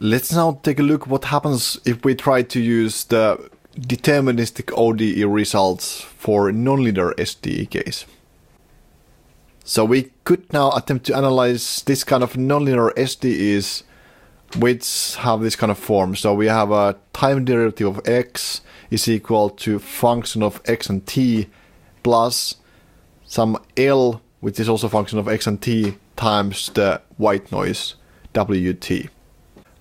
Let's now take a look what happens if we try to use the deterministic ODE results for nonlinear SDE case. So we could now attempt to analyze this kind of nonlinear SDEs which have this kind of form. So we have a time derivative of x is equal to function of x and t plus some L, which is also a function of x and t, times the white noise, Wt.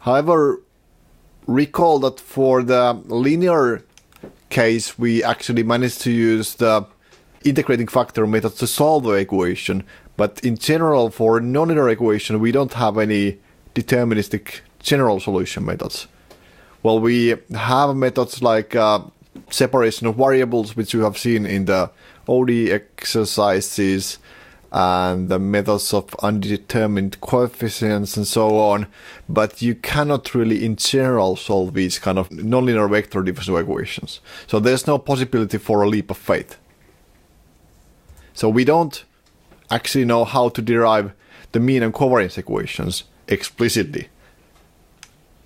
However, recall that for the linear case, we actually managed to use the integrating factor method to solve the equation. But in general, for nonlinear equation, we don't have any deterministic general solution methods. Well, we have methods like separation of variables, which you have seen in the ODE exercises, and the methods of undetermined coefficients and so on, but you cannot really in general solve these kind of nonlinear vector differential equations. So there's no possibility for a leap of faith. So we don't actually know how to derive the mean and covariance equations explicitly.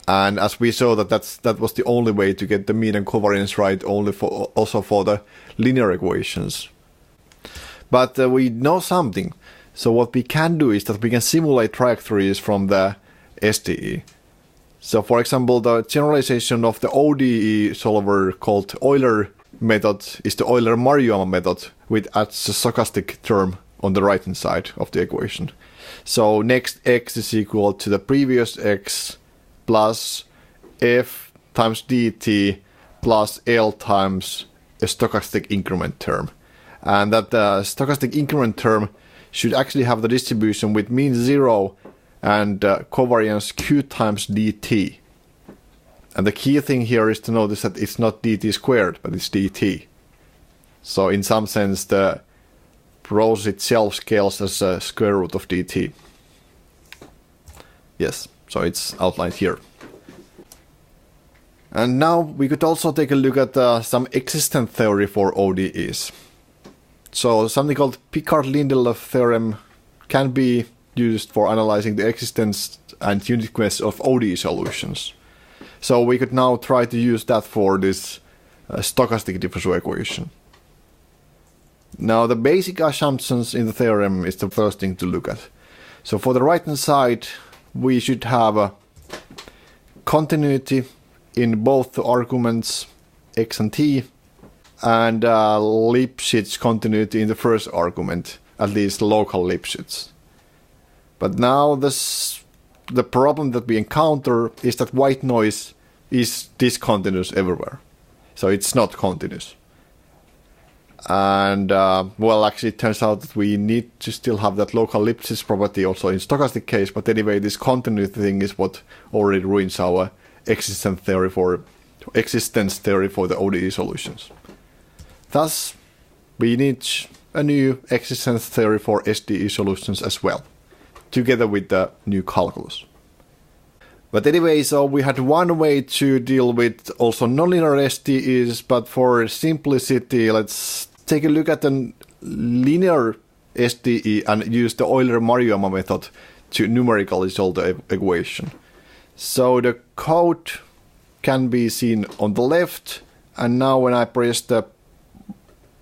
And as we saw that was the only way to get the mean and covariance right, also for the linear equations. But we know something. So what we can do is that we can simulate trajectories from the SDE. So for example, the generalization of the ODE solver called Euler method is the Euler-Maruyama method, which adds a stochastic term on the right hand side of the equation. So next x is equal to the previous x plus f times dt plus L times a stochastic increment term. And that stochastic increment term should actually have the distribution with mean 0 and covariance q times dt. And the key thing here is to notice that it's not dt squared, but it's dt. So in some sense, the process itself scales as a square root of dt. Yes, so it's outlined here. And now we could also take a look at some existence theory for ODEs. So something called Picard-Lindelöf theorem can be used for analyzing the existence and uniqueness of ODE solutions. So we could now try to use that for this stochastic differential equation. Now the basic assumptions in the theorem is the first thing to look at. So for the right hand side, we should have a continuity in both the arguments x and t, and Lipschitz continuity in the first argument, at least local Lipschitz. But now the problem that we encounter is that white noise is discontinuous everywhere. So it's not continuous. And well, actually it turns out that we need to still have that local Lipschitz property also in stochastic case, but anyway, this continuity thing is what already ruins our existence theory for the ODE solutions. Thus, we need a new existence theory for SDE solutions as well, together with the new calculus. But anyway, so we had one way to deal with also nonlinear SDEs, but for simplicity, let's take a look at the linear SDE and use the Euler-Maruyama method to numerically solve the equation. So the code can be seen on the left, and now when I press the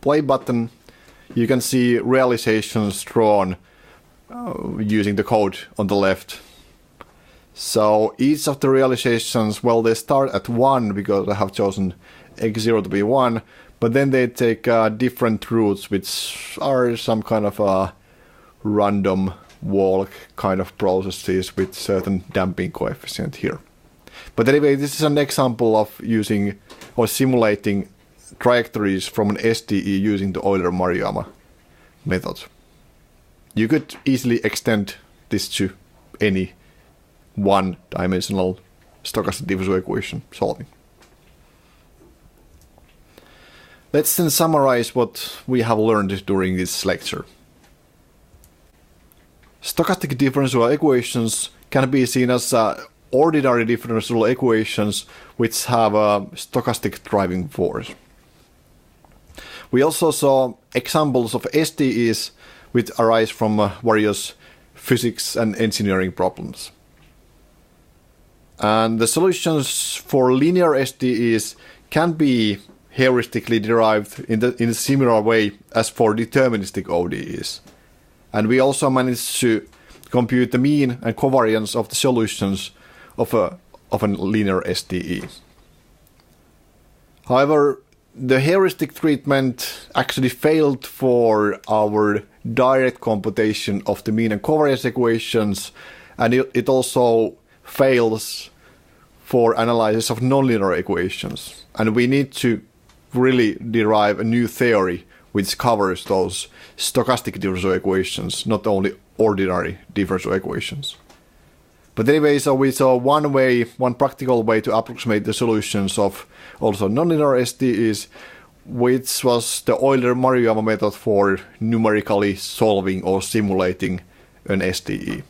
play button, you can see realizations drawn using the code on the left. So each of the realizations, well, they start at 1 because I have chosen x0 to be 1, but then they take different routes, which are some kind of a random walk kind of processes with certain damping coefficient here. But anyway, this is an example of using or simulating trajectories from an SDE using the Euler-Maruyama method. You could easily extend this to any one-dimensional stochastic differential equation solving. Let's then summarize what we have learned during this lecture. Stochastic differential equations can be seen as ordinary differential equations which have a stochastic driving force. We also saw examples of SDEs which arise from various physics and engineering problems. And the solutions for linear SDEs can be heuristically derived in a similar way as for deterministic ODEs. And we also managed to compute the mean and covariance of the solutions of a linear SDE. However, the heuristic treatment actually failed for our direct computation of the mean and covariance equations, and it also fails for analysis of nonlinear equations. And we need to really derive a new theory which covers those stochastic differential equations, not only ordinary differential equations. But anyway, so we saw one practical way to approximate the solutions of also nonlinear SDEs, which was the Euler-Maruyama method for numerically solving or simulating an SDE.